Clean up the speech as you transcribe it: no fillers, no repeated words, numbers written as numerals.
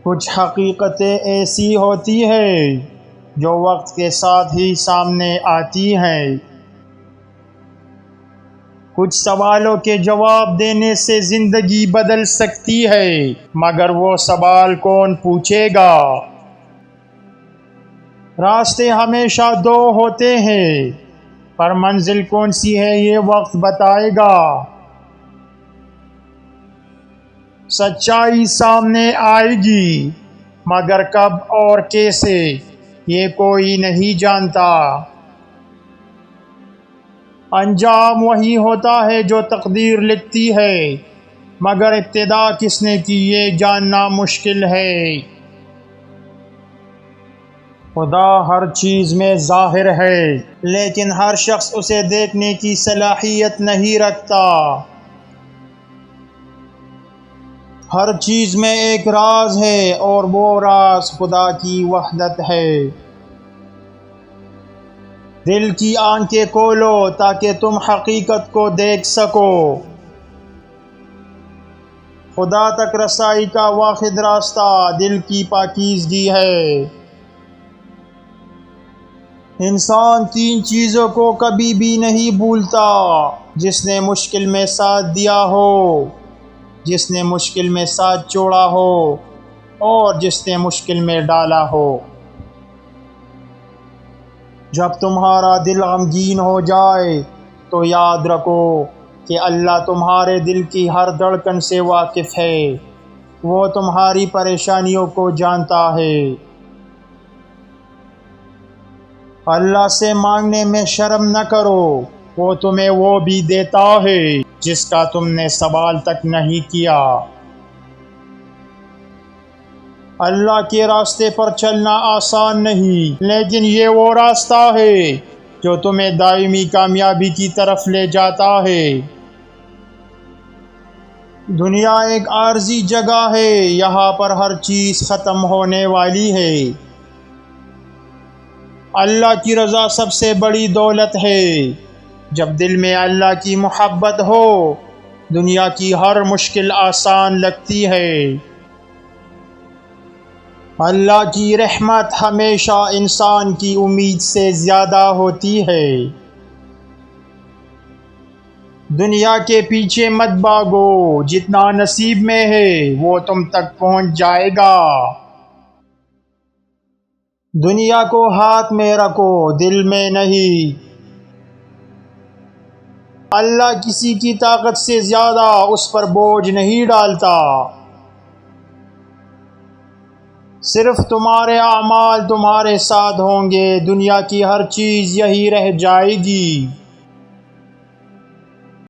کچھ حقیقتیں ایسی ہوتی ہیں جو وقت کے ساتھ ہی سامنے آتی ہیں۔ کچھ سوالوں کے جواب دینے سے زندگی بدل سکتی ہے، مگر وہ سوال کون پوچھے گا؟ راستے ہمیشہ دو ہوتے ہیں، پر منزل کون سی ہے یہ وقت بتائے گا۔ سچائی سامنے آئے گی، مگر کب اور کیسے یہ کوئی نہیں جانتا۔ انجام وہی ہوتا ہے جو تقدیر لکھتی ہے، مگر ابتدا کس نے کی یہ جاننا مشکل ہے۔ خدا ہر چیز میں ظاہر ہے، لیکن ہر شخص اسے دیکھنے کی صلاحیت نہیں رکھتا۔ ہر چیز میں ایک راز ہے، اور وہ راز خدا کی وحدت ہے۔ دل کی آنکھیں کھولو تاکہ تم حقیقت کو دیکھ سکو۔ خدا تک رسائی کا واحد راستہ دل کی پاکیزگی ہے۔ انسان تین چیزوں کو کبھی بھی نہیں بھولتا: جس نے مشکل میں ساتھ دیا ہو، جس نے مشکل میں ساتھ چھوڑا ہو، اور جس نے مشکل میں ڈالا ہو۔ جب تمہارا دل غمگین ہو جائے تو یاد رکھو کہ اللہ تمہارے دل کی ہر دھڑکن سے واقف ہے، وہ تمہاری پریشانیوں کو جانتا ہے۔ اللہ سے مانگنے میں شرم نہ کرو، وہ تمہیں وہ بھی دیتا ہے جس کا تم نے سوال تک نہیں کیا۔ اللہ کے راستے پر چلنا آسان نہیں، لیکن یہ وہ راستہ ہے جو تمہیں دائمی کامیابی کی طرف لے جاتا ہے۔ دنیا ایک عارضی جگہ ہے، یہاں پر ہر چیز ختم ہونے والی ہے۔ اللہ کی رضا سب سے بڑی دولت ہے۔ جب دل میں اللہ کی محبت ہو، دنیا کی ہر مشکل آسان لگتی ہے۔ اللہ کی رحمت ہمیشہ انسان کی امید سے زیادہ ہوتی ہے۔ دنیا کے پیچھے مت بھاگو، جتنا نصیب میں ہے وہ تم تک پہنچ جائے گا۔ دنیا کو ہاتھ میں رکھو، دل میں نہیں۔ اللہ کسی کی طاقت سے زیادہ اس پر بوجھ نہیں ڈالتا۔ صرف تمہارے اعمال تمہارے ساتھ ہوں گے، دنیا کی ہر چیز یہی رہ جائے گی۔